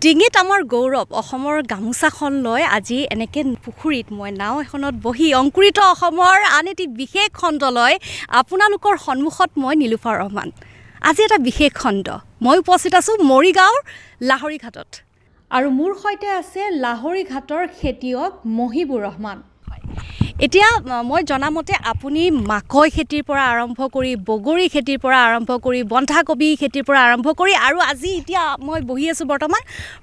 ডিঙিত আমাৰ গৌৰৱ অসমৰ গামোচাখন লৈ আজি এনেকৈ পুখুৰীত মই নাও এখনত বহি অংকুৰিত অসমৰ আন এটি বিশেষ খণ্ড লৈ আপোনালোকৰ সন্মুখত মই নীলোফাৰ ৰহমান। আজি এটা বিশেষ খণ্ড, মই উপস্থিত আছোঁ মৰিগাঁৱৰ লাহৰীঘাটত আৰু মোৰ সৈতে আছে লাহৰীঘাটৰ খেতিয়ক মহিবুৰ ৰহমান। এতিয়া মই জনামতে আপুনি মাকৈ খেতিৰ পৰা আৰম্ভ কৰি বগৰী খেতিৰ পৰা আৰম্ভ কৰি বন্ধাকবি খেতিৰ পৰা আৰম্ভ কৰি আৰু আজি এতিয়া মই বহি আছোঁ বৰ্তমান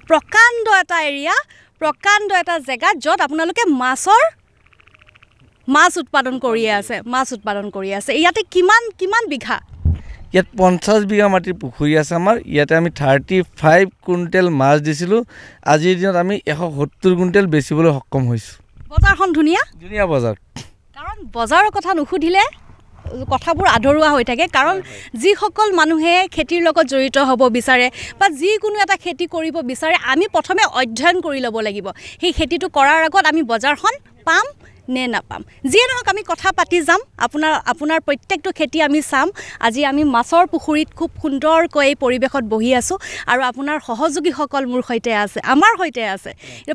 প্ৰকাণ্ড এটা এৰিয়া, প্ৰকাণ্ড এটা জেগাত য'ত আপোনালোকে মাছ উৎপাদন কৰি আছে। ইয়াতে কিমান বিঘা? ইয়াত 50 বিঘা মাটিৰ পুখুৰী আছে আমাৰ। ইয়াতে আমি 35 কুইণ্টেল মাছ দিছিলোঁ। আজিৰ দিনত আমি 170 কুইণ্টেল বেচিবলৈ সক্ষম হৈছোঁ। বজাৰখন ধুনীয়া বজাৰ, কাৰণ বজাৰৰ কথা নুসুধিলে কথাবোৰ আধৰুৱা হৈ থাকে। কাৰণ যিসকল মানুহে খেতিৰ লগত জড়িত হ'ব বিচাৰে বা যিকোনো এটা খেতি কৰিব বিচাৰে, আমি প্ৰথমে অধ্যয়ন কৰি ল'ব লাগিব। সেই খেতিটো কৰাৰ আগত আমি বজাৰখন পাম নে নাপাম, যিয়ে নহওক আমি কথা পাতি যাম। আপোনাৰ প্ৰত্যেকটো খেতি আমি চাম। আজি আমি মাছৰ পুখুৰীত খুব সুন্দৰকৈ এই পৰিৱেশত বহি আছোঁ আৰু আপোনাৰ সহযোগীসকল মোৰ সৈতে আছে, আমাৰ সৈতে আছে।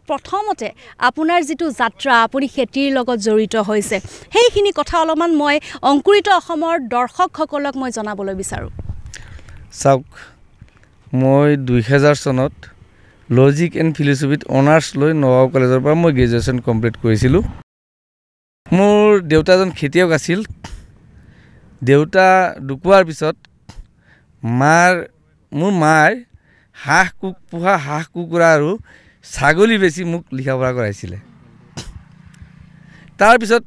প্ৰথমতে আপোনাৰ যিটো যাত্ৰা, আপুনি খেতিৰ লগত জড়িত হৈছে, সেইখিনি কথা অলপমান মই অংকুৰিত অসমৰ দৰ্শকসকলক মই জনাবলৈ বিচাৰোঁ। চাওক, মই 2000 চনত লজিক এণ্ড ফিলচফিত অনাৰ্ছ লৈ নগাঁও কলেজৰ পৰা মই গ্ৰেজুৱেশ্যন কমপ্লিট কৰিছিলোঁ। মোৰ দেউতা এজন খেতিয়ক আছিল। দেউতা ঢুকোৱাৰ পিছত মোৰ মাৰ হাঁহ কুকুৰা আৰু ছাগলী বেছি মোক লিখা পঢ়া কৰাইছিলে। তাৰপিছত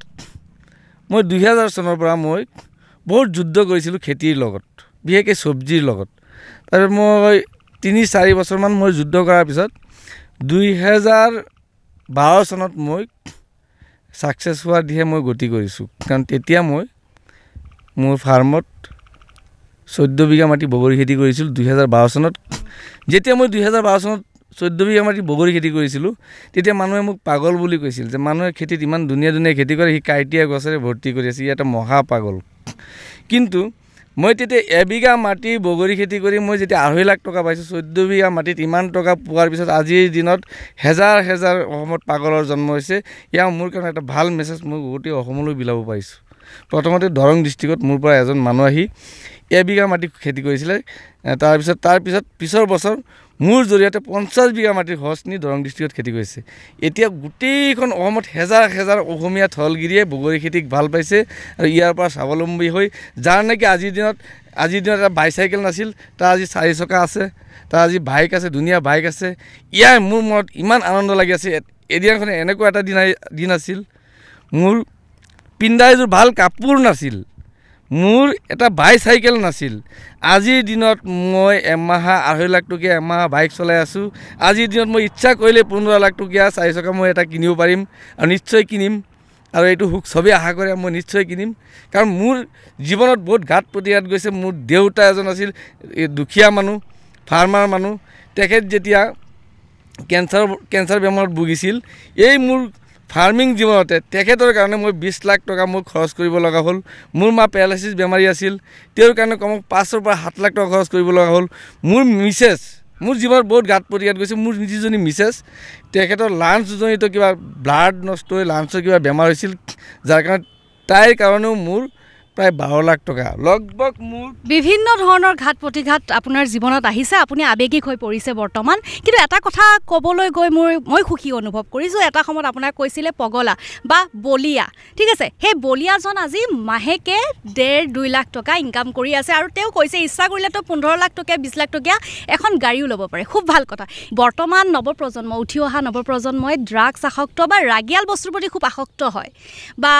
মই 2000 চনৰ পৰা মই বহুত যুদ্ধ কৰিছিলোঁ খেতিৰ লগত, বিশেষকৈ চব্জিৰ লগত। তাৰপিছত মই 3-4 বছৰমান মই যুদ্ধ কৰাৰ পিছত 2012 চনত মই ছাকচেছ হোৱাৰ দিশে মই গতি কৰিছোঁ। কাৰণ তেতিয়া মই মোৰ ফাৰ্মত 14 বিঘা মাটি বগৰী খেতি কৰিছিলোঁ 2012 চনত। যেতিয়া মই 2012 চনত 14 বিঘা মাটি বগৰী খেতি কৰিছিলোঁ, তেতিয়া মানুহে মোক পাগল বুলি কৈছিল, যে মানুহে খেতিত ইমান ধুনীয়া খেতি কৰে, সি কাঁইটীয়া গছেৰে ভৰ্তি কৰি আছে, ই এটা মহা পাগল। কিন্তু মই তেতিয়া এবিঘা মাটি বগৰী খেতি কৰি মই যেতিয়া 2.5 লাখ টকা পাইছোঁ, 14 বিঘা মাটিত ইমান টকা পোৱাৰ পিছত আজিৰ দিনত হেজাৰ অসমত পাগলৰ জন্ম হৈছে। এয়া মোৰ কাৰণে এটা ভাল মেছেজ মই গোটেই অসমলৈ বিলাব পাৰিছোঁ। প্ৰথমতে দৰং ডিষ্ট্ৰিক্টত মোৰ পৰা এজন মানুহ আহি এবিঘা মাটি খেতি কৰিছিলে। তাৰপিছত পিছৰ বছৰ মোৰ জৰিয়তে 50 বিঘা মাটিৰ সঁচ নি দৰং ডিষ্ট্ৰিক্টত খেতি কৰিছে। এতিয়া গোটেইখন অসমত হেজাৰ অসমীয়া থলগিৰিয়ে বগৰী খেতিক ভাল পাইছে আৰু ইয়াৰ পৰা স্বাৱলম্বী হৈ, যাৰ নেকি আজিৰ দিনত এটা বাইচাইকেল নাছিল, তাৰ আজি 4 চকা আছে, তাৰ আজি বাইক আছে, ধুনীয়া বাইক আছে। ইয়াৰ মোৰ মনত ইমান আনন্দ লাগি আছে। এদিনাখনে এনেকুৱা এটা দিন আছিল, মোৰ পিন্ধা এযোৰ ভাল কাপোৰ নাছিল, মোৰ এটা বাইচাইকেল নাছিল। আজিৰ দিনত মই 2.5 লাখ টকীয়া এমাহ বাইক চলাই আছোঁ। আজিৰ দিনত মই ইচ্ছা কৰিলে 15 লাখ টকীয়া 4 চকা মই এটা কিনিব পাৰিম আৰু নিশ্চয় কিনিম। আৰু এইটো সুখ চবেই আশা কৰে, মই নিশ্চয় কিনিম। কাৰণ মোৰ জীৱনত বহুত ঘাত প্ৰতিঘাত গৈছে। মোৰ দেউতা এজন আছিল দুখীয়া মানুহ, ফাৰ্মাৰ মানুহ। তেখেত যেতিয়া কেঞ্চাৰ বেমাৰত ভুগিছিল, এই মোৰ ফাৰ্মিং জীৱনতে তেখেতৰ কাৰণে মই 20 লাখ টকা মই খৰচ কৰিব লগা হ'ল। মোৰ মা পেৰালাইচিছ বেমাৰী আছিল, তেওঁৰ কাৰণে কমেও 5 পৰা 7 লাখ টকা খৰচ কৰিব লগা হ'ল। মোৰ জীৱনত বহুত ঘাত প্ৰতিঘাত গৈছে। মোৰ যিজনী মিছেছ, তেখেতৰ লাঞ্চজনিত কিবা ব্লাড নষ্ট হৈ লাঞ্চৰ কিবা বেমাৰ হৈছিল, যাৰ কাৰণে তাইৰ কাৰণেও মোৰ প্ৰায় 12 লাখ টকা লগভগ মোৰ বিভিন্ন ধৰণৰ ঘাত প্ৰতিঘাত আপোনাৰ জীৱনত আহিছে। আপুনি আৱেগিক হৈ পৰিছে বৰ্তমান। কিন্তু এটা কথা ক'বলৈ গৈ মই সুখী অনুভৱ কৰিছোঁ। এটা সময়ত আপোনাক কৈছিলে পগলা বা বলিয়া, ঠিক আছে? সেই বলিয়াজন আজি মাহেকে 1.5-2 লাখ টকা ইনকাম কৰি আছে আৰু তেওঁ কৈছে ইচ্ছা কৰিলেতো 15 লাখ টকীয়া 20 লাখ টকীয়া এখন গাড়ীও ল'ব পাৰে। খুব ভাল কথা। বৰ্তমান উঠি অহা নৱপ্ৰজন্মই ড্ৰাগছ আসক্ত বা ৰাগিয়াল বস্তুৰ প্ৰতি খুব আসক্ত হয়, বা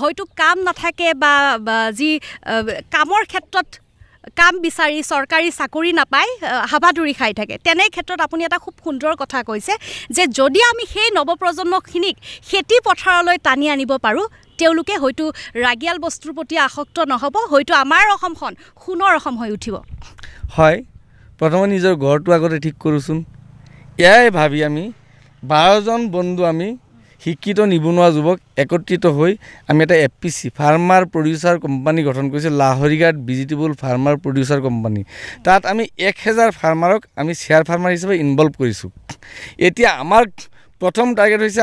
হয়তো কাম নাথাকে বা যি কামৰ ক্ষেত্ৰত কাম বিচাৰি চৰকাৰী চাকৰি নাপায়, হাবাধুৰি খাই থাকে। তেনে ক্ষেত্ৰত আপুনি এটা খুব সুন্দৰ কথা কৈছে, যে যদি আমি সেই নৱপ্ৰজন্মখিনিক খেতি পথাৰলৈ টানি আনিব পাৰোঁ, তেওঁলোকে হয়তো ৰাগিয়াল বস্তুৰ প্ৰতি আসক্ত নহ'ব, হয়তো আমাৰ অসমখন সোণৰ অসম হৈ উঠিব। হয়, প্ৰথমে নিজৰ ঘৰটো আগতে ঠিক কৰোঁচোন। এয়াই ভাবি আমি 12জন বন্ধু আমি শিক্ষিত নিবনুৱা যুৱক একত্ৰিত হৈ আমি এটা FPC ফাৰ্মাৰ প্ৰডিউচাৰ কোম্পানী গঠন কৰিছোঁ, Laharighat vegetable farmer producer company. তাত আমি 1000 ফাৰ্মাৰক আমি শ্বেয়াৰ ফাৰ্মাৰ হিচাপে ইনভলভ কৰিছোঁ। এতিয়া আমাৰ প্ৰথম টাৰ্গেট হৈছে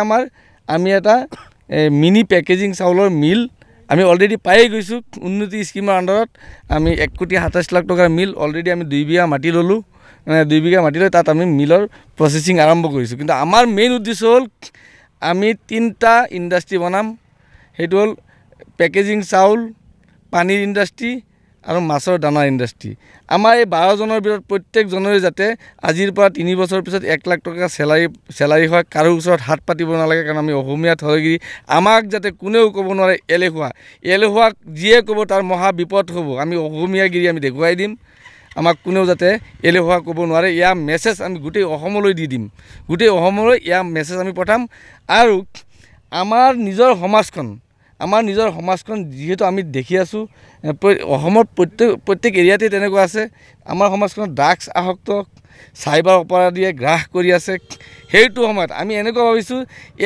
আমি এটা মিনি পেকেজিং চাউলৰ মিল আমি অলৰেডি পায়ে গৈছোঁ। উন্নতি স্কিমৰ আণ্ডাৰত আমি 1,27 লাখ টকাৰ মিল অলৰেডি আমি 2 বিঘা মাটি ল'লোঁ। 2 বিঘা মাটি লৈ তাত আমি মিলৰ প্ৰচেছিং আৰম্ভ কৰিছোঁ। কিন্তু আমাৰ মেইন উদ্দেশ্য হ'ল আমি 3টা ইণ্ডাষ্ট্ৰী বনাম। সেইটো হ'ল পেকেজিং চাউল, পানীৰ ইণ্ডাষ্ট্ৰী আৰু মাছৰ দানাৰ ইণ্ডাষ্ট্ৰী। আমাৰ এই 12জনৰ ভিতৰত প্ৰত্যেকজনৰে যাতে আজিৰ পৰা 3 বছৰ পিছত 1 লাখ টকা চেলাৰী হয়, কাৰো ওচৰত হাত পাতিব নালাগে। কাৰণ আমি অসমীয়া থলগিৰি, আমাক যাতে কোনেও ক'ব নোৱাৰে এলেহুৱাক যিয়ে ক'ব তাৰ মহা বিপদ হ'ব। আমি অসমীয়াগিৰি আমি দেখুৱাই দিম, আমাক কোনেও যাতে এলেহুৱা ক'ব নোৱাৰে। ইয়াৰ মেছেজ আমি গোটেই অসমলৈ দি দিম, গোটেই অসমলৈ ইয়াৰ মেছেজ আমি পঠাম। আৰু আমাৰ নিজৰ সমাজখন যিহেতু আমি দেখি আছোঁ অসমৰ প্ৰত্যেক এৰিয়াতে তেনেকুৱা আছে। আমাৰ সমাজখনত ড্ৰাগছ আসক্ত, চাইবাৰ অপৰাধীয়ে গ্ৰাস কৰি আছে। সেইটো সময়ত আমি এনেকুৱা ভাবিছোঁ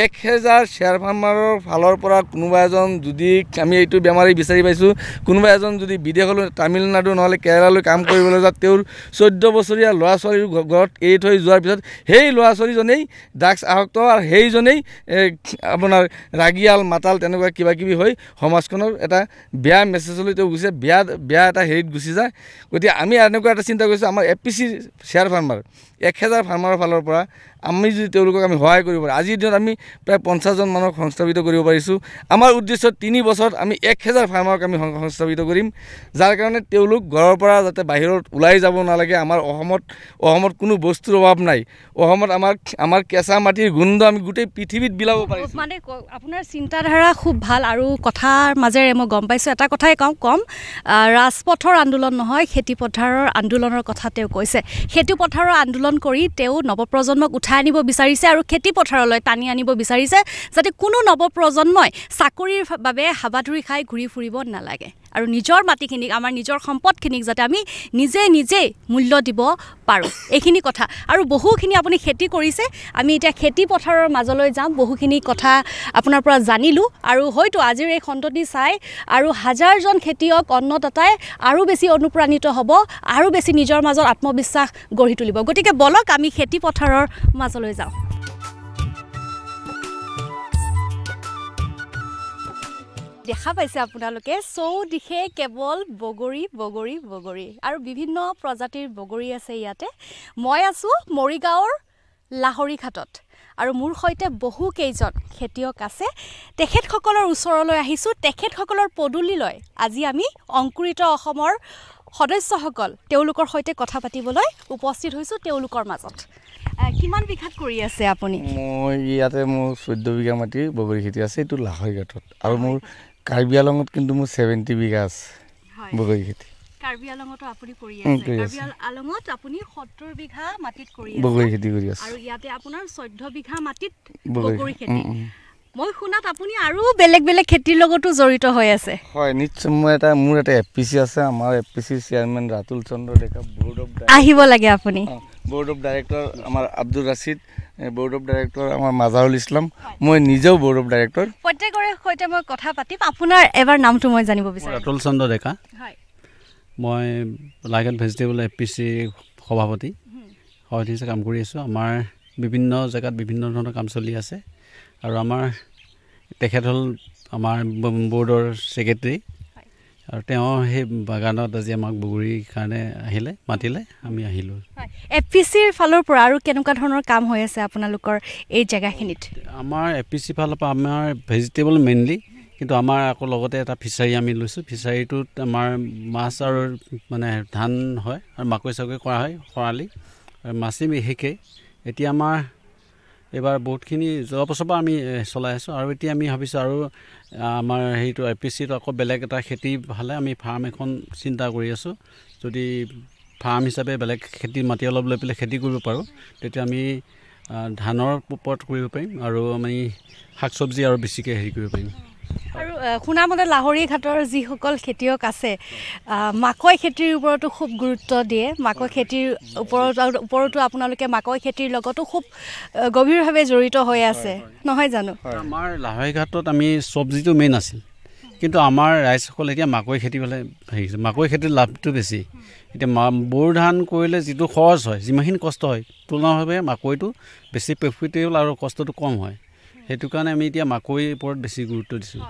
1000 শ্বেয়াৰ ফাৰ্মাৰৰ ফালৰ পৰা কোনোবা এজন যদি আমি এইটো বেমাৰী বিচাৰি পাইছোঁ, কোনোবা এজন যদি বিদেশলৈ তামিলনাডু নহ'লে কেৰালালৈ কাম কৰিবলৈ যায়, তেওঁৰ 14 বছৰীয়া ল'ৰা ছোৱালীৰ ঘৰত এৰি থৈ যোৱাৰ পিছত সেই ল'ৰা ছোৱালীজনেই ড্ৰাগছ আসক্ত আৰু সেইজনেই আপোনাৰ ৰাগিয়াল মাতাল তেনেকুৱা কিবাকিবি হৈ সমাজখনৰ এটা বেয়া মেছেজলৈ তেওঁ গুচি যায়, বেয়া এটা হেৰিত গুচি যায়। গতিকে আমি এনেকুৱা এটা চিন্তা কৰিছোঁ আমাৰ FPC শ্বেয়াৰ ফাৰ্মাৰ 1000 ফাৰ্মাৰৰ ফালৰ পৰা আমি যদি তেওঁলোকক আমি সহায় কৰিব পাৰোঁ। আজিৰ দিনত আমি প্ৰায় 50জন মানুহক সংস্থাপিত কৰিব পাৰিছোঁ। আমাৰ উদ্দেশ্য 3 বছৰত আমি 1000 ফাৰ্মাৰক আমি সংস্থাপিত কৰিম, যাৰ কাৰণে তেওঁলোক ঘৰৰ পৰা যাতে বাহিৰত ওলাই যাব নালাগে। আমাৰ অসমত কোনো বস্তুৰ অভাৱ নাই। অসমত আমাৰ কেঁচা মাটিৰ গোন্ধ আমি গোটেই পৃথিৱীত বিলাব পাৰিছোঁ। মানে আপোনাৰ চিন্তাধাৰা খুব ভাল আৰু কথাৰ মাজেৰে মই গম পাইছোঁ। এটা কথাই কম ৰাজপথৰ আন্দোলন নহয়, খেতি পথাৰৰ আন্দোলনৰ কথা তেওঁ কৈছে। খেতি পথাৰৰ আন্দোলন কৰি তেওঁ নৱপ্ৰজন্মক উঠাই আনিব বিচাৰিছে আৰু খেতি পথাৰলৈ টানি আনিব বিচাৰিছে, যাতে কোনো নৱপ্ৰজন্মই চাকৰিৰ বাবে হাবাথুৰি খাই ঘূৰি ফুৰিব নালাগে আৰু নিজৰ মাটিখিনিক, আমাৰ নিজৰ সম্পদখিনিক যাতে আমি নিজেই মূল্য দিব পাৰোঁ, এইখিনি কথা। আৰু বহুখিনি আপুনি খেতি কৰিছে, আমি এতিয়া খেতি পথাৰৰ মাজলৈ যাম। বহুখিনি কথা আপোনাৰ পৰা জানিলোঁ আৰু হয়তো আজিৰ এই খণ্ডটি চাই আৰু হাজাৰজন খেতিয়ক অন্নদাতাই আৰু বেছি অনুপ্ৰাণিত হ'ব, আৰু বেছি নিজৰ মাজত আত্মবিশ্বাস গঢ়ি তুলিব। গতিকে বলক আমি খেতি পথাৰৰ মাজলৈ যাওঁ। দেখা পাইছে আপোনালোকে চৌদিশে কেৱল বগৰী আৰু বিভিন্ন প্ৰজাতিৰ বগৰী আছে ইয়াতে। মই আছোঁ মৰিগাঁৱৰ লাহৰিঘাটত আৰু মোৰ সৈতে বহুকেইজন খেতিয়ক আছে। তেখেতসকলৰ ওচৰলৈ আহিছোঁ, তেখেতসকলৰ পদূলিলৈ আজি আমি অংকুৰিত অসমৰ সদস্যসকল তেওঁলোকৰ সৈতে কথা পাতিবলৈ উপস্থিত হৈছোঁ তেওঁলোকৰ মাজত। কিমান বিঘাত কৰি আছে আপুনি? মই ইয়াতে মোৰ 14 বিঘা মাটিৰ বগৰী খেতি আছে, এইটো লাহৰিঘাটত। আৰু মোৰ কাৰ্বি আলঙত কিন্তু মোৰ 70 বিঘা আছে বগৰী খেতি। কাৰ্বি আলঙতো আপুনি কৰি আছে? কাৰ্বি আলঙত আপুনি 70 বিঘা মাটিত কৰি আছে বগৰী খেতি কৰি আছে, আৰু ইয়াতে আপোনাৰ 14 বিঘা মাটিত বগৰী খেতি। মই শুনাত আপুনি আৰু বেলেগ খেতিৰ লগতো জড়িত হৈ আছে? হয়, নিশ্চয়। মোৰ এটা FPC আছে। আমাৰ FPC চেয়াৰমেন ৰাতুল চন্দ্ৰ ডেকা, আহিব লাগে আপুনি। বোৰ্ড অফ ডাইৰেক্টৰ আমাৰ Abdul Rashid, board of director আমাৰ মাজাৰুল ইছলাম, মই নিজেও বোৰ্ড অফ ডাইৰেক্টৰ। প্ৰত্যেকৰে সৈতে মই কথা পাতিম। আপোনাৰ এবাৰ নামটো মই জানিব বিচাৰিম। ৰাতুল চন্দ্ৰ ডেকা। হয়, মই লাহৰিঘাট ভেজিটেবল FPC সভাপতি হিচাপে কাম কৰি আছোঁ। আমাৰ বিভিন্ন জেগাত বিভিন্ন ধৰণৰ কাম চলি আছে আৰু আমাৰ তেখেত হ'ল আমাৰ বোৰ্ডৰ ছেক্ৰেটাৰী আৰু তেওঁ সেই বাগানত আজি আমাক বগৰীৰ কাৰণে মাতিলে, আমি আহিলোঁ। FPCৰ ফালৰ পৰা আৰু কেনেকুৱা ধৰণৰ কাম হৈ আছে আপোনালোকৰ এই জেগাখিনিত? আমাৰ FPC ফালৰ পৰা আমাৰ ভেজিটেবল মেইনলি, কিন্তু আমাৰ আকৌ লগতে এটা ফিচাৰী আমি লৈছোঁ। ফিচাৰীটোত আমাৰ মাছ আৰু মানে ধান হয় আৰু মাকৈ কৰা হয় খৰালি, আৰু মাছেই বিশেষকৈ। এতিয়া আমাৰ এইবাৰ বহুতখিনি যোৱা বছৰৰ পৰা আমি চলাই আছোঁ আৰু এতিয়া আমি ভাবিছোঁ আৰু আমাৰ হেৰিটো FPCটো আকৌ বেলেগ এটা খেতি হ'লে আমি ফাৰ্ম এখন চিন্তা কৰি আছোঁ। যদি ফাৰ্ম হিচাপে বেলেগ খেতি মাটি অলপ লৈ পেলাই খেতি কৰিব পাৰোঁ, তেতিয়া আমি ধানৰ ওপৰত কৰিব পাৰিম আৰু আমি শাক চব্জি আৰু বেছিকৈ হেৰি কৰিব পাৰিম। আৰু শুনামতে লাহৰী ঘাটৰ যিসকল খেতিয়ক আছে মাকৈ খেতিৰ ওপৰতো খুব গুৰুত্ব দিয়ে মাকৈ খেতিৰ ওপৰতো আপোনালোকে মাকৈ খেতিৰ লগতো খুব গভীৰভাৱে জড়িত হৈ আছে নহয় জানো আমাৰ লাহৰী ঘাটত আমি চব্জিটো মেইন আছিল কিন্তু আমাৰ ৰাইজসকলে এতিয়া মাকৈ খেতি ফালে হেৰি মাকৈ খেতিৰ লাভটো বেছি এতিয়া বড়ো ধান কৰিলে যিটো খৰচ হয় যিমানখিনি কষ্ট হয় তুলনাভাৱে মাকৈটো বেছি প্ৰফিটেবল আৰু কষ্টটো কম হয় সেইটো কাৰণে আমি এতিয়া মাকৈৰ ওপৰত বেছি গুৰুত্ব দিছোঁ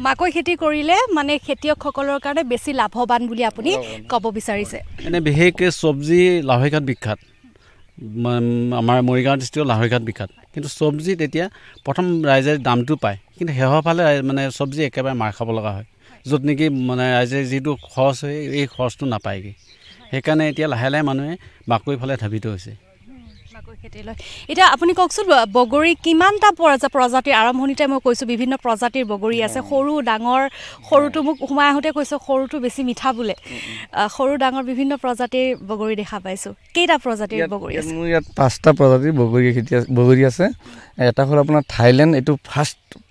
মাকৈ খেতি কৰিলে মানে খেতিয়কসকলৰ কাৰণে বেছি লাভৱান বুলি আপুনি ক'ব বিচাৰিছে এনে বিশেষকৈ চব্জি লাহৰীঘাট বিখ্যাত আমাৰ মৰিগাঁও ডিষ্ট্ৰিক্টৰ লাহৰীঘাট বিখ্যাত কিন্তু চব্জিত এতিয়া প্ৰথম ৰাইজে দামটো পায় কিন্তু শেষৰ ফালে মানে চব্জি একেবাৰে মাৰ খাব লগা হয় য'ত নেকি মানে ৰাইজে যিটো খৰচ হয় এই খৰচটো নাপায়গৈ সেইকাৰণে এতিয়া লাহে লাহে মানুহে মাকৈ ফালে ধাবিত হৈছে মাকৈ খেতি লয় এতিয়া আপুনি কওকচোন বগৰী কিমানটা প্ৰজাতিৰ আৰম্ভণিতে মই কৈছোঁ বিভিন্ন প্ৰজাতিৰ বগৰী আছে সৰু ডাঙৰ সৰুটো মোক সোমাই আহোঁতে কৈছোঁ সৰুটো বেছি মিঠা বোলে সৰু ডাঙৰ বিভিন্ন প্ৰজাতিৰ বগৰী দেখা পাইছোঁ কেইটা প্ৰজাতিৰ বগৰী আছে মোৰ ইয়াত 5টা প্ৰজাতিৰ বগৰী আছে এটা হ'ল আপোনাৰ থাইলেণ্ড এইটো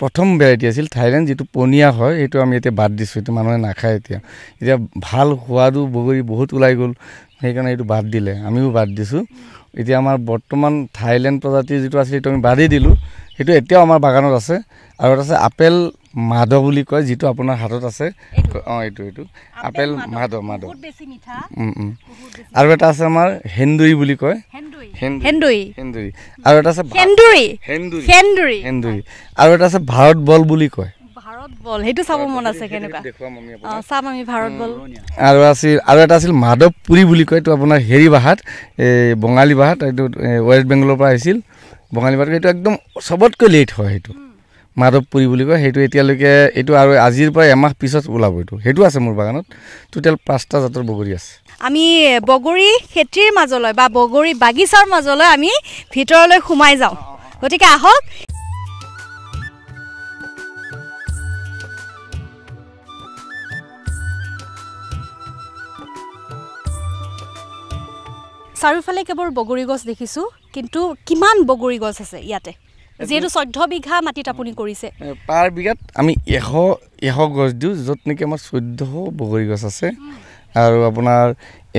প্ৰথম ভেৰাইটি আছিল থাইলেণ্ড যিটো পনীয়া হয় এইটো আমি এতিয়া বাদ দিছোঁ এইটো মানুহে নাখায় এতিয়া ভাল সোৱাদো বগৰী বহুত ওলাই গ'ল সেইকাৰণে এইটো বাদ দিলে আমিও বাদ দিছোঁ এতিয়া আমাৰ বৰ্তমান থাইলেণ্ড প্ৰজাতিৰ যিটো আছে সেইটো আমি বাদেই দিলোঁ সেইটো এতিয়াও আমাৰ বাগানত আছে আৰু এটা আছে আপেল মাধৱ বুলি কয় যিটো আপোনাৰ হাতত আছে এইটো আপেল মাধৱ আৰু এটা আছে আমাৰ হেন্দুৰী বুলি কয় হেন্দুৰী আৰু এটা আছে হেন্দুৰী আৰু এটা আছে ভাৰত বল বুলি কয় বল সেইটো চাব মন আছে কেনেকুৱা চাম আমি ভাৰত বল আৰু এটা আছিল মাধৱপুৰী বুলি কয় এইটো আপোনাৰ হেৰি ভাষাত বঙালী ভাষাত এইটো ৱেষ্ট বেংগলৰ পৰা আহিছিল বঙালী ভাষাত এইটো একদম চবতকৈ লেট হয় সেইটো মাধৱপুৰী বুলি কয় সেইটো এতিয়ালৈকে এইটো আৰু আজিৰ পৰা এমাহ পিছত ওলাব সেইটো আছে মোৰ বাগানত টোটেল 5টা জাতৰ বগৰী আছে আমি বগৰী খেতিৰ মাজলৈ বা বগৰী বাগিচাৰ মাজলৈ আমি ভিতৰলৈ সোমাই যাওঁ গতিকে আহক চাৰিওফালে কেৱল বগৰী গছ দেখিছোঁ কিন্তু কিমান বগৰী গছ আছে ইয়াতে যিহেতু 14 বিঘা মাটিত আপুনি কৰিছে পাৰ বিঘাত আমি 100 গছ দিওঁ য'ত নেকি আমাৰ 1400 বগৰী গছ আছে আৰু আপোনাৰ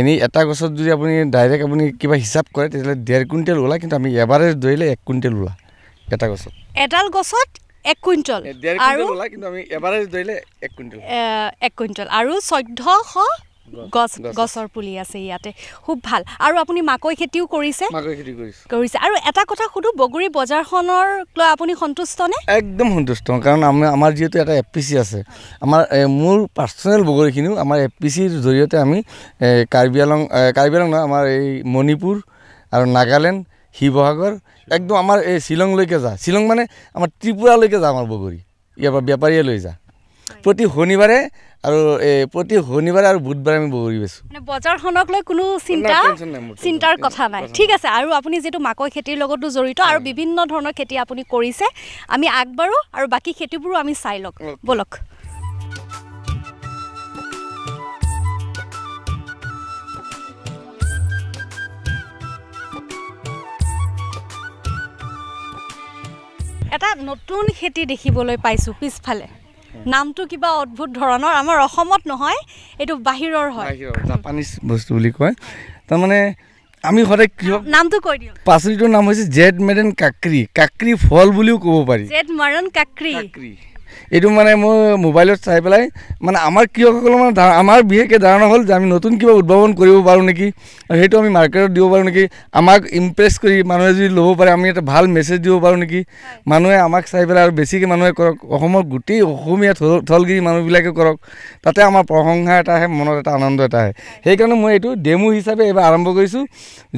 এনেই এটা গছত যদি আপুনি ডাইৰেক্ট আপুনি কিবা হিচাপ কৰে তেতিয়াহ'লে 1.5 কুইণ্টেল ওলায় কিন্তু আমি এভাৰেজ ধৰিলে 1 কুইণ্টেল ওলায় এটা গছত এডাল গছত 1 কুইণ্টেল আৰু ওলায় কিন্তু আমি এভাৰেজ ধৰিলে 1 কুইণ্টেল আৰু 1400 গছৰ পুলি আছে ইয়াতে খুব ভাল আৰু আপুনি মাকৈ খেতিও কৰিছে আৰু এটা কথা সুধো বগৰী বজাৰখনৰ লৈ আপুনি সন্তুষ্ট নে একদম সন্তুষ্ট কাৰণ আমাৰ যিহেতু এটা এফপিচি আছে আমাৰ মোৰ পাৰ্চনেল বগৰীখিনিও আমাৰ এফপিচিৰ জৰিয়তে আমি কাৰ্বি আংলং নহয় আমাৰ এই মণিপুৰ আৰু নাগালেণ্ড শিৱসাগৰ একদম আমাৰ এই শ্বিলংলৈকে যায় শ্বিলং মানে আমাৰ ত্ৰিপুৰালৈকে যায় আমাৰ বগৰী ইয়াৰ পৰা বেপাৰীয়ে লৈ যায় প্ৰতি শনিবাৰে আৰু বুধবাৰে আমি বগৰী বেচোঁ মানে বজাৰখনক লৈ কোনো চিন্তাৰ কথা নাই ঠিক আছে আৰু আপুনি যিহেতু মাকৈ খেতিৰ লগতো জড়িত আৰু বিভিন্ন ধৰণৰ খেতি আপুনি কৰিছে আমি আগবাঢ়ো আৰু বাকী খেতিবোৰো আমি চাই লওক বলক এটা নতুন খেতি দেখিবলৈ পাইছোঁ পিছফালে নামটো কিবা অদ্ভুত ধৰণৰ আমাৰ অসমত নহয় এইটো বাহিৰৰ হয় জাপানিজ বস্তু বুলি কয় তাৰমানে আমি সদায় নামটো কৈ দিওঁ পাচলিটোৰ নাম হৈছে জেড মেডেন কাকৰি ফল বুলিও ক'ব পাৰি জেড মাৰণ কাকৰি এইটো মানে মই মোবাইলত চাই পেলাই মানে আমাৰ কৃষকসকলৰ মানে আমাৰ বিশেষকৈ ধাৰণা হ'ল যে আমি নতুন কিবা উদ্ভাৱন কৰিব পাৰোঁ নেকি আৰু সেইটো আমি মাৰ্কেটত দিব পাৰোঁ নেকি আমাক ইমপ্ৰেছ কৰি মানুহে যদি ল'ব পাৰে আমি এটা ভাল মেছেজ দিব পাৰোঁ নেকি মানুহে আমাক চাই পেলাই আৰু বেছিকৈ মানুহে কৰক অসমৰ গোটেই অসমীয়া থলগিৰি মানুহবিলাকে কৰক তাতে আমাৰ প্ৰশংসা এটা আহে মনত এটা আনন্দ এটা আহে সেইকাৰণে মই এইটো ডেমো হিচাপে এইবাৰ আৰম্ভ কৰিছোঁ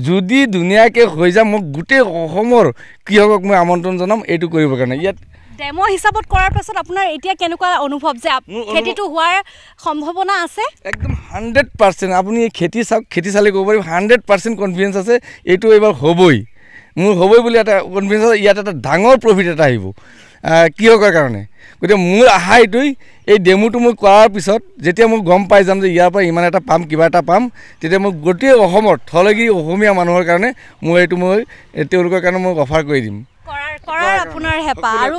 যদি ধুনীয়াকৈ হৈ যায় মোক গোটেই অসমৰ কৃষকক মই আমন্ত্ৰণ জনাম এইটো কৰিবৰ কাৰণে ইয়াত ডেমো হিচাপত কৰাৰ পাছত আপোনাৰ এতিয়া কেনেকুৱা অনুভৱ যে খেতিটো হোৱাৰ সম্ভাৱনা আছে একদম 100% আপুনি এই খেতি চালে ক'ব পাৰিব 100% কনফিডেঞ্চ আছে এইটো এইবাৰ হ'বই মোৰ হ'বই বুলি এটা কনফিডেঞ্চ আছে ইয়াত এটা ডাঙৰ প্ৰফিট এটা আহিব কৃষকৰ কাৰণে গতিকে মোৰ আশা এইটোৱেই এই ডেমোটো মই কৰাৰ পিছত যেতিয়া মই গম পাই যাম যে ইয়াৰ পৰা ইমান এটা পাম কিবা এটা পাম তেতিয়া মই গোটেই অসমৰ থলগিৰি অসমীয়া মানুহৰ কাৰণে মই তেওঁলোকৰ কাৰণে মই অফাৰ কৰি দিম কৰাৰ কৰাৰ আপোনাৰ হেঁপাহ আৰু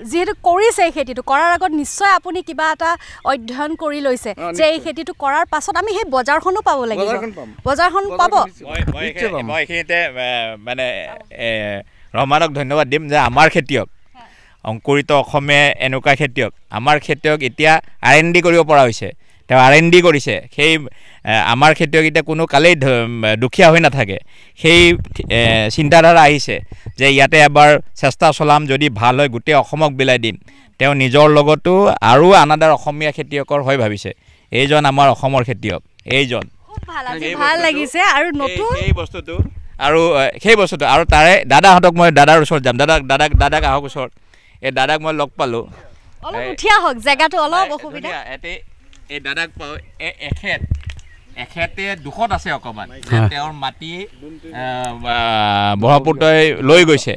যিহেতু কৰিছে খেতিটো কৰাৰ আগত নিশ্চয় আপুনি কিবা এটা অধ্যয়ন কৰি লৈছে যে এই খেতিটো কৰাৰ পাছত আমি সেই বজাৰখনো পাব লাগিব বজাৰখন পাব মই এইখিনিতে মানে ৰহমানক ধন্যবাদ দিম যে আমাৰ খেতিয়ক অংকুৰিত অসমে এনেকুৱা খেতিয়ক আমাৰ খেতিয়ক এতিয়া R&D কৰিব পৰা হৈছে তেওঁ R&D কৰিছে সেই আমাৰ খেতিয়ক এতিয়া কোনো কালেই দুখীয়া হৈ নাথাকে সেই চিন্তাধাৰা আহিছে যে ইয়াতে এবাৰ চেষ্টা চলাম যদি ভাল হয় গোটেই অসমক বিলাই দিম তেওঁ নিজৰ লগতো আৰু আনাদাৰ অসমীয়া খেতিয়কৰ হৈ ভাবিছে এইজন আমাৰ অসমৰ খেতিয়ক এইজন ভাল লাগিছে আৰু নতুন সেই বস্তুটো আৰু তাৰে দাদাহঁতক মই দাদাৰ ওচৰত যাম দাদাক আহক ওচৰত এই দাদাক মই লগ পালোঁ অলপ উঠিয়া হওক জেগাটো অলপ অসুবিধা এই দাদাক এখেতে দুখত আছে অকণমান তেওঁৰ মাটি ব্ৰহ্মপুত্ৰই লৈ গৈছে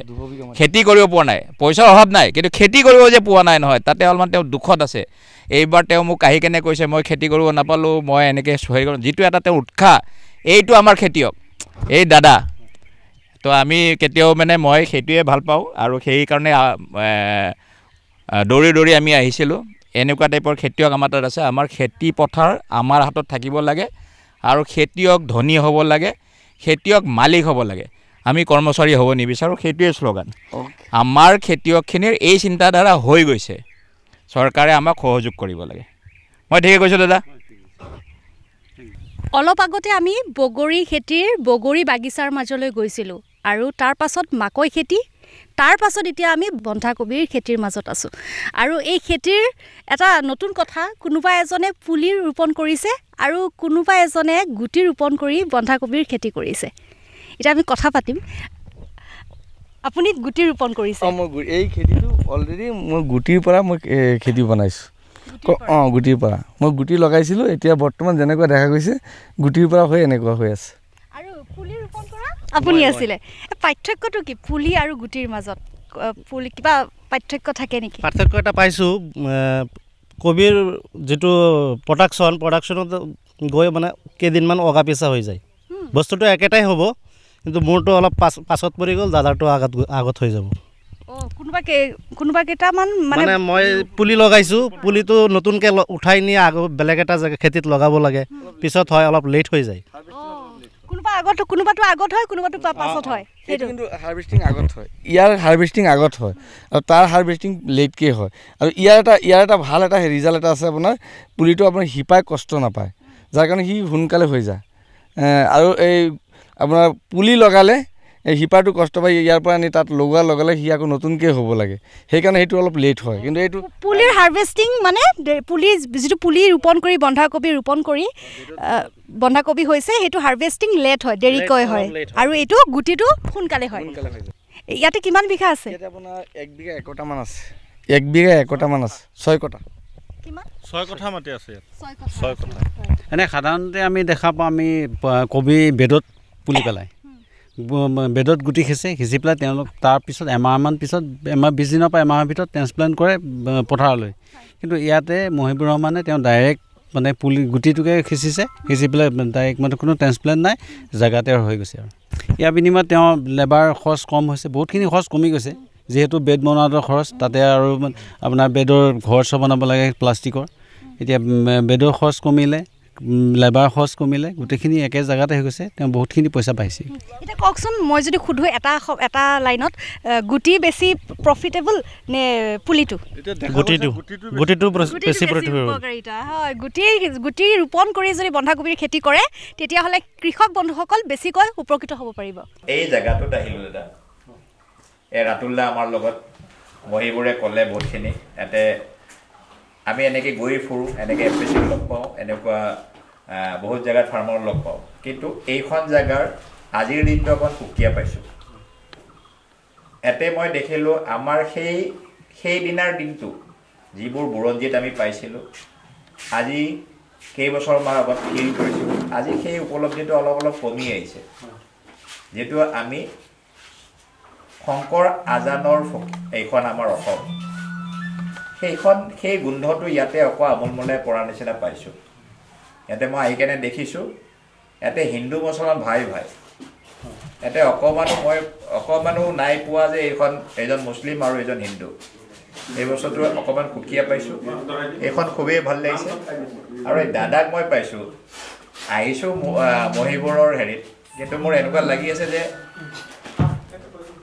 খেতি কৰিব পৰা নাই পইচাৰ অভাৱ নাই কিন্তু খেতি কৰিব যে পোৱা নাই নহয় তাতে অলপমান তেওঁ দুখত আছে এইবাৰ তেওঁ মোক আহি কেনে কৈছে মই খেতি কৰিব নাপালোঁ মই এনেকৈ হেৰি কৰোঁ যিটো এটা তেওঁৰ উৎসাহ এইটো আমাৰ খেতিয়ক এই দাদা তো আমি কেতিয়াও মানে মই সেইটোৱে ভাল পাওঁ আৰু সেইকাৰণে দৌৰি আমি আহিছিলোঁ এনেকুৱা টাইপৰ খেতিয়ক আমাৰ তাত আছে আমাৰ খেতি পথাৰ আমাৰ হাতত থাকিব লাগে আৰু খেতিয়ক ধনী হ'ব লাগে খেতিয়ক মালিক হ'ব লাগে আমি কৰ্মচাৰী হ'ব নিবিচাৰোঁ সেইটোৱে শ্লোগান আমাৰ খেতিয়কখিনিৰ এই চিন্তাধাৰা হৈ গৈছে চৰকাৰে আমাক সহযোগ কৰিব লাগে মই ঠিকে কৈছোঁ দাদা অলপ আগতে আমি বগৰী খেতিৰ বগৰী বাগিচাৰ মাজলৈ গৈছিলোঁ আৰু তাৰ পাছত মাকৈ খেতি তাৰ পাছত এতিয়া আমি বন্ধাকবিৰ খেতিৰ মাজত আছোঁ আৰু এই খেতিৰ এটা নতুন কথা কোনোবা এজনে পুলি ৰোপণ কৰিছে আৰু কোনোবা এজনে গুটি ৰোপণ কৰি বন্ধাকবিৰ খেতি কৰিছে এতিয়া আমি কথা পাতিম আপুনি গুটি ৰোপণ কৰিছে মই এই খেতিটো অলৰেডি মই গুটিৰ পৰা মই খেতি বনাইছোঁ গুটিৰ পৰা মই গুটি লগাইছিলোঁ এতিয়া বৰ্তমান যেনেকুৱা দেখা গৈছে গুটিৰ পৰা হৈ এনেকুৱা হৈ আছে আৰু পুলি ৰোপণ কৰা আপুনি আছিলে পাৰ্থক্যটো কি পুলি আৰু গুটিৰ মাজত পুলি কিবা পাৰ্থক্য থাকে নেকি পাৰ্থক্য এটা পাইছোঁ কবিৰ যিটো প্ৰডাকশ্যনত গৈ মানে কেইদিনমান অগা পিছা হৈ যায় বস্তুটো একেটাই হ'ব কিন্তু মোৰটো অলপ পাছত পৰি গ'ল দাদাৰটো আগত হৈ যাব কোনোবা কেইটামান মানে মই পুলি লগাইছোঁ পুলিটো নতুনকৈ উঠাই নি বেলেগ এটা খেতিত লগাব লাগে পিছত হয় অলপ লেট হৈ যায় কোনোবাটো আগত হয় কোনোবাটো পাছত হয় সেইটো কিন্তু হাৰ্ভেষ্টিং আগত হয় ইয়াৰ হাৰ্ভেষ্টিং আগত হয় আৰু তাৰ হাৰ্ভেষ্টিং লেটকৈ হয় আৰু ইয়াৰ এটা ভাল এটা ৰিজাল্ট এটা আছে আপোনাৰ পুলিটো আপোনাৰ শিপাই কষ্ট নাপায় যাৰ কাৰণে সি সোনকালে হৈ যায় আৰু এই আপোনাৰ পুলি লগালে এই শিপাটো কষ্ট পায় ইয়াৰ পৰা আনি তাত লগোৱাৰ লগে লগে সি আকৌ নতুনকৈ হ'ব লাগে সেইকাৰণে সেইটো অলপ লেট হয় কিন্তু এইটো পুলিৰ হাৰ্ভেষ্টিং মানে যিটো পুলি ৰোপণ কৰি বন্ধাকবি ৰোপণ কৰি বন্ধাকবি হৈছে সেইটো হাৰ্ভেষ্টিং লেট হয় দেৰিকৈ হয় আৰু এইটো গুটিটো সোনকালে হয় ইয়াতে কিমান বিঘা আছে ইয়াতে আপোনাৰ 1 বিঘা 1 কটামান আছে 1 বিঘা 1 কটামান আছে 6 কটা কিমান 6 কঠা মাটি আছে ইয়াত 6 কঠা এনে সাধাৰণতে আমি দেখা পাওঁ আমি কবি বেদত পুলি পেলাই বেদত গুটি সিঁচি পেলাই তেওঁলোক তাৰপিছত এমাহমান পিছত 20 দিনৰ পৰা এমাহৰ ভিতৰত ট্ৰেন্সপ্লাণ্ট কৰে পথাৰলৈ কিন্তু ইয়াতে মহিবুৰ ৰহমানে তেওঁ ডাইৰেক্ট মানে পুলি গুটিটোকে সিঁচি পেলাই ডাইৰেক্ট মানে কোনো ট্ৰেন্সপ্লাণ্ট নাই জেগাতে হৈ গৈছে আৰু ইয়াৰ বিনিময়ত তেওঁ লেবাৰ খৰচ কম হৈছে বহুতখিনি খৰচ কমি গৈছে যিহেতু বেড বনোৱাৰ খৰচ তাতে আৰু আপোনাৰ বেডৰ ঘৰ চব বনাব লাগে প্লাষ্টিকৰ এতিয়া বেডৰ খৰচ কমিলে লেবাৰ খৰচ কমিলে গোটেইখিনি একে জেগাতে হৈ গৈছে তেওঁ বহুতখিনি পইচা পাইছে এতিয়া কওকচোন মই যদি সুধো এটা লাইনত গুটি বেছি প্ৰফিটেবল নে পুলিটো গুটিটো বেছি প্ৰফিটেবল হয় গুটি ৰোপণ কৰি যদি বন্ধাকবিৰ খেতি কৰে তেতিয়াহ'লে কৃষক বন্ধুসকল বেছিকৈ উপকৃত হ'ব পাৰিব এই জেগাটোত আহিলোঁ দাদা এই ৰাতুল্লা আমাৰ লগত মহিবুৰে ক'লে বহুতখিনি ইয়াতে আমি এনেকৈ গৈ ফুৰোঁ এনেকৈ এপ্ৰিচিয়েট লগ পাওঁ এনেকুৱা বহুত জেগাত ফাৰ্মাৰ লগ পাওঁ কিন্তু এইখন জেগাৰ আজিৰ দিনটো অকণ সুকীয়া পাইছোঁ ইয়াতে মই দেখিলোঁ আমাৰ সেই দিনাৰ দিনটো যিবোৰ বুৰঞ্জীত আমি পাইছিলোঁ আজি কেইবছৰমান আগত ফিল কৰিছোঁ আজি সেই উপলব্ধিটো অলপ কমি আহিছে যিহেতু আমি শংকৰ আজানৰ এইখন আমাৰ অসম সেই গোন্ধটো ইয়াতে অকৌ আমোলমোলে পৰা নিচিনা পাইছোঁ ইয়াতে মই আহি কেনে দেখিছোঁ ইয়াতে হিন্দু মুছলমান ভাই ইয়াতে অকণমানো নাই পোৱা যে এইখন এজন মুছলিম আৰু এজন হিন্দু। এই বছৰটো অকণমান সুকীয়া পাইছোঁ, এইখন খুবেই ভাল লাগিছে। আৰু এই দাদাক মই পাইছোঁ, আহিছোঁ মহিবুৰৰ হেৰিত, কিন্তু মোৰ এনেকুৱা লাগি আছে যে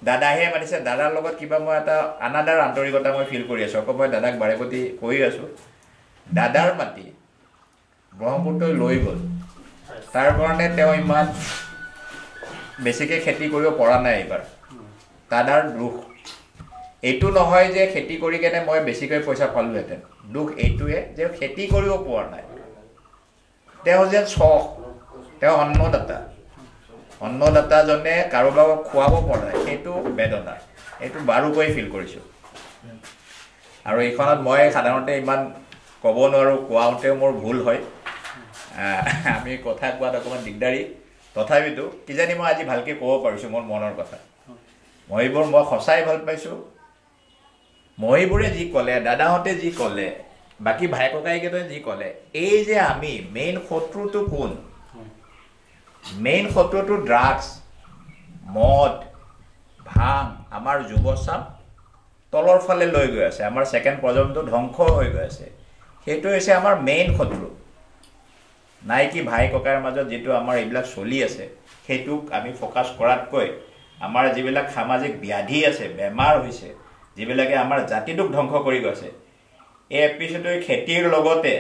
দাদাহে মাতিছে, দাদাৰ লগত কিবা মই এটা আনাদাৰ আন্তৰিকতা মই ফিল কৰি আছোঁ। আকৌ মই দাদাক বাৰে প্ৰতি কৈ আছোঁ, দাদাৰ মাটি ব্ৰহ্মপুত্ৰই লৈ গ'ল, তাৰ কাৰণে তেওঁ ইমান বেছিকৈ খেতি কৰিব পৰা নাই এইবাৰ। দাদাৰ দুখ এইটো নহয় যে খেতি কৰি কেনে মই বেছিকৈ পইচা পালোহেঁতেন, দুখ এইটোৱে যে খেতি কৰিব পৰা নাই। তেওঁ যেন চখ, তেওঁ অন্নদাতাজনে কাৰোবাক খুৱাব পৰা নাই, সেইটো বেদনা, এইটো বাৰুকৈ ফিল কৰিছোঁ। আৰু এইখনত মই সাধাৰণতে ইমান ক'ব নোৱাৰোঁ, কোৱাওঁতেও মোৰ ভুল হয়, আমি কথা কোৱাত অকণমান দিগদাৰী। তথাপিতো কিজানি মই আজি ভালকৈ ক'ব পাৰিছোঁ মোৰ মনৰ কথা। মহিবুৰ মই সঁচাই ভাল পাইছোঁ। মহিবুৰে যি ক'লে, দাদাহঁতে যি ক'লে, বাকী ভাই ককাইকেইটাই যি ক'লে, এই যে আমি মেইন শত্ৰুটো কোন? মেইন শত্ৰুটো ড্ৰাগছ, মদ, ভাং, আমাৰ যুৱচাম তলৰ ফালে লৈ গৈ আছে, আমাৰ ছেকেণ্ড প্ৰজন্মটো ধ্বংস হৈ গৈ আছে। সেইটো হৈছে আমাৰ মেইন শত্ৰু। নাই কি ভাই ককাইৰ মাজত যিটো আমাৰ এইবিলাক চলি আছে, সেইটোক আমি ফ'কাছ কৰাতকৈ আমাৰ যিবিলাক সামাজিক ব্যাধি আছে, বেমাৰ হৈছে, যিবিলাকে আমাৰ জাতিটোক ধ্বংস কৰি গৈছে, এই এপিছটোৰ খেতিৰ লগতে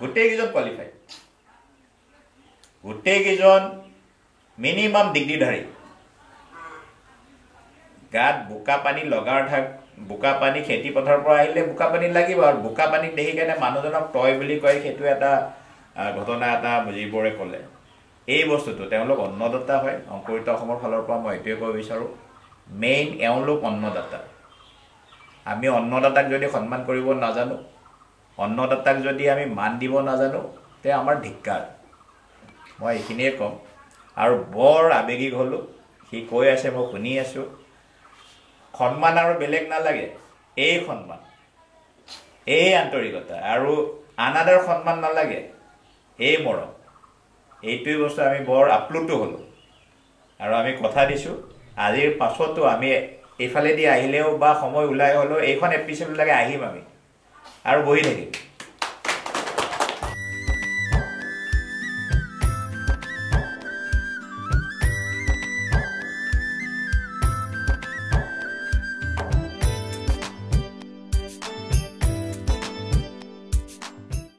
গোটেইকেইজন কোৱালিফাইড, গোটেইকেইজন মিনিমাম ডিগ্ৰীধাৰী, গাত বোকা পানী বোকা পানী খেতি পথাৰৰ পৰা আহিলে বোকা পানী লাগিব, আৰু বোকা পানী দেখি কেনে মানুহজনক তই বুলি কয়, সেইটো এটা ঘটনা এটা যিবোৰে ক'লে। এই বস্তুটো তেওঁলোক অন্নদাতা হয়। অংকুৰিত অসমৰ ফালৰ পৰা মই এইটোৱে ক'ব বিচাৰোঁ, মেইন এওঁলোক অন্নদাতা। আমি অন্নদাতাক যদি সন্মান কৰিব নাজানো, অন্নদাতাক যদি আমি মান দিব নাজানো, তে আমাৰ ধিক্কাৰ। মই এইখিনিয়ে ক'ম। আৰু বৰ আৱেগিক হ'লোঁ, সি কৈ আছে মই শুনি আছোঁ। সন্মান আৰু বেলেগ নালাগে, এই সন্মান, এই আন্তৰিকতা, আৰু আনাদাৰ সন্মান নালাগে, এই মৰম, এইটোৱে বস্তু আমি বৰ আপ্লুত হ'লোঁ। আৰু আমি কথা দিছোঁ, আজিৰ পাছতো আমি এইফালেদি আহিলেও বা সময় ওলাই হ'লেও এইখন এপিছডলৈকে আহিম আমি আৰু বহি থাকিম।